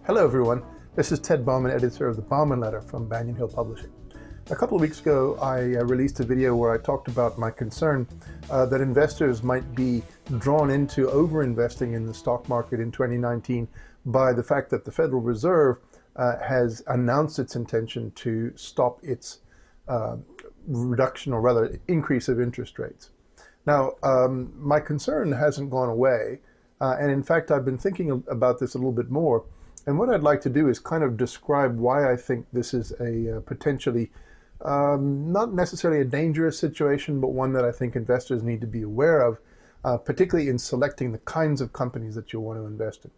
Hello everyone, this is Ted Bauman, editor of the Bauman Letter from Banyan Hill Publishing. A couple of weeks ago I released a video where I talked about my concern that investors might be drawn into over-investing in the stock market in 2019 by the fact that the Federal Reserve has announced its intention to stop its reduction, or rather increase, of interest rates. Now, my concern hasn't gone away, and in fact I've been thinking about this a little bit more. And what I'd like to do is kind of describe why I think this is a potentially, not necessarily a dangerous situation, but one that I think investors need to be aware of, particularly in selecting the kinds of companies that you want to invest in.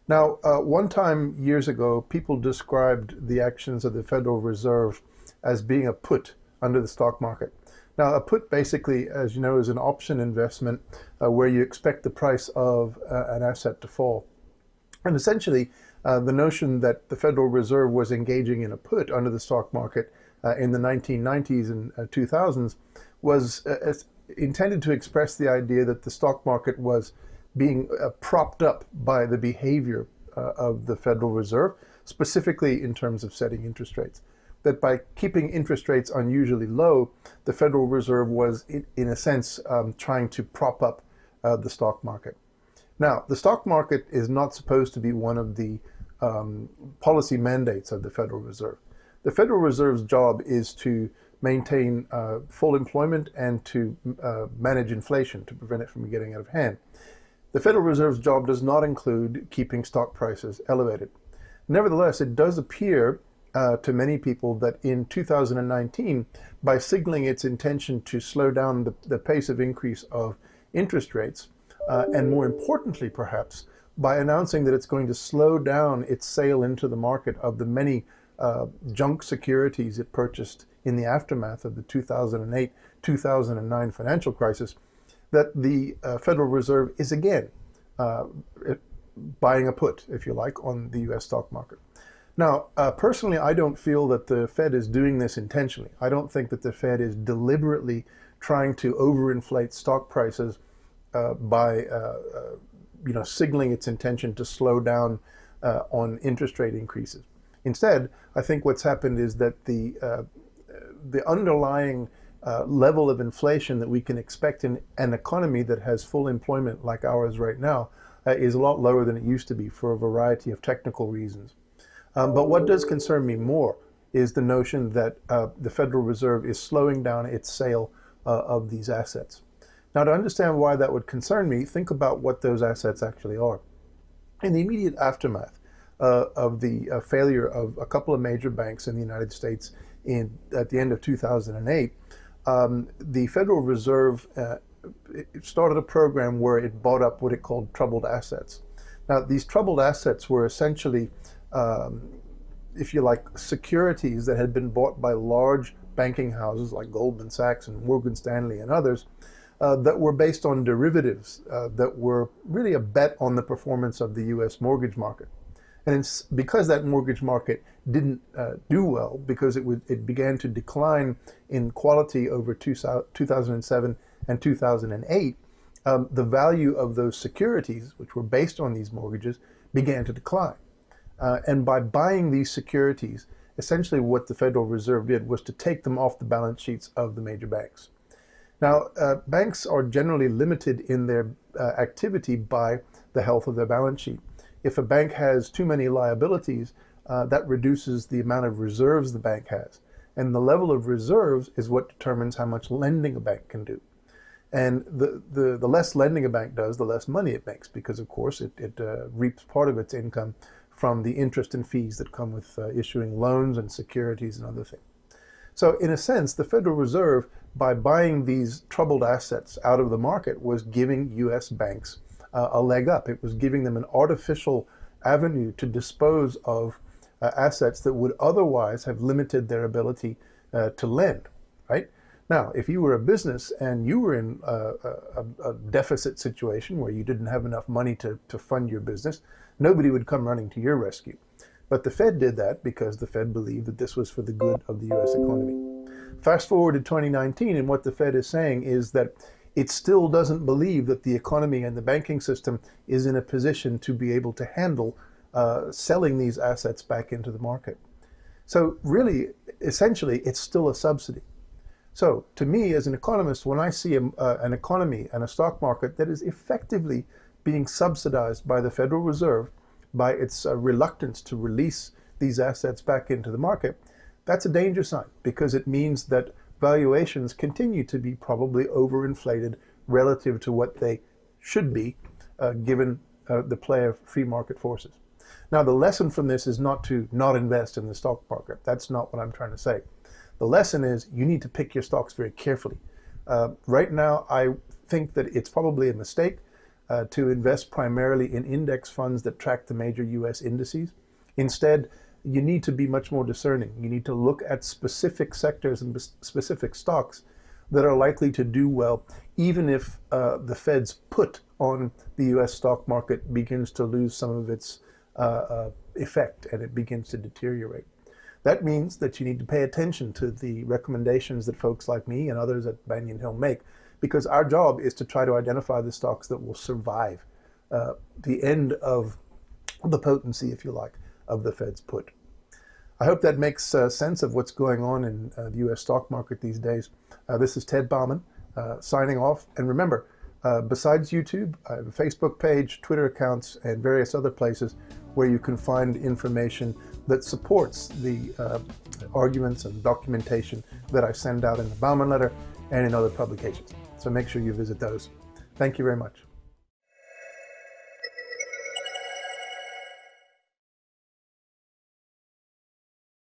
Now, one time years ago, people described the actions of the Federal Reserve as being a put under the stock market. Now, a put basically, as you know, is an option investment where you expect the price of an asset to fall. And essentially, the notion that the Federal Reserve was engaging in a put under the stock market in the 1990s and 2000s was intended to express the idea that the stock market was being propped up by the behavior of the Federal Reserve, specifically in terms of setting interest rates. That by keeping interest rates unusually low, the Federal Reserve was, in a sense, trying to prop up the stock market. Now, the stock market is not supposed to be one of the policy mandates of the Federal Reserve. The Federal Reserve's job is to maintain full employment and to manage inflation, to prevent it from getting out of hand. The Federal Reserve's job does not include keeping stock prices elevated. Nevertheless, it does appear to many people that in 2019, by signaling its intention to slow down the pace of increase of interest rates, and more importantly, perhaps, by announcing that it's going to slow down its sale into the market of the many junk securities it purchased in the aftermath of the 2008-2009 financial crisis, that the Federal Reserve is again buying a put, if you like, on the US stock market. Now, personally, I don't feel that the Fed is doing this intentionally. I don't think that the Fed is deliberately trying to overinflate stock prices by signaling its intention to slow down on interest rate increases. Instead, I think what's happened is that the underlying level of inflation that we can expect in an economy that has full employment like ours right now is a lot lower than it used to be for a variety of technical reasons. But what does concern me more is the notion that the Federal Reserve is slowing down its sale of these assets. Now, to understand why that would concern me, think about what those assets actually are. In the immediate aftermath of the failure of a couple of major banks in the United States at the end of 2008, the Federal Reserve started a program where it bought up what it called troubled assets. Now, these troubled assets were essentially, if you like, securities that had been bought by large banking houses like Goldman Sachs and Morgan Stanley and others, that were based on derivatives that were really a bet on the performance of the US mortgage market. And because that mortgage market didn't do well, because it began to decline in quality over 2007 and 2008, the value of those securities, which were based on these mortgages, began to decline. And by buying these securities, essentially what the Federal Reserve did was to take them off the balance sheets of the major banks. Now, banks are generally limited in their activity by the health of their balance sheet. If a bank has too many liabilities, that reduces the amount of reserves the bank has. And the level of reserves is what determines how much lending a bank can do. And the less lending a bank does, the less money it makes, because, of course, it reaps part of its income from the interest and fees that come with issuing loans and securities and other things. So in a sense, the Federal Reserve, by buying these troubled assets out of the market, was giving US banks a leg up. It was giving them an artificial avenue to dispose of assets that would otherwise have limited their ability to lend, right? Now, if you were a business and you were in a deficit situation where you didn't have enough money to fund your business, nobody would come running to your rescue. But the Fed did that because the Fed believed that this was for the good of the US economy. Fast forward to 2019, and what the Fed is saying is that it still doesn't believe that the economy and the banking system is in a position to be able to handle selling these assets back into the market. So really, essentially, it's still a subsidy. So to me, as an economist, when I see an economy and a stock market that is effectively being subsidized by the Federal Reserve, by its reluctance to release these assets back into the market, that's a danger sign, because it means that valuations continue to be probably overinflated relative to what they should be, given the play of free market forces. Now, the lesson from this is not to not invest in the stock market. That's not what I'm trying to say. The lesson is you need to pick your stocks very carefully. Right now, I think that it's probably a mistake to invest primarily in index funds that track the major US indices. Instead, you need to be much more discerning. You need to look at specific sectors and specific stocks that are likely to do well, even if the Fed's put on the US stock market begins to lose some of its effect and it begins to deteriorate. That means that you need to pay attention to the recommendations that folks like me and others at Banyan Hill make, because our job is to try to identify the stocks that will survive the end of the potency, if you like, of the Fed's put. I hope that makes sense of what's going on in the US stock market these days. This is Ted Bauman signing off. And remember, besides YouTube, I have a Facebook page, Twitter accounts, and various other places where you can find information that supports the arguments and documentation that I send out in the Bauman letter and in other publications. So make sure you visit those. Thank you very much.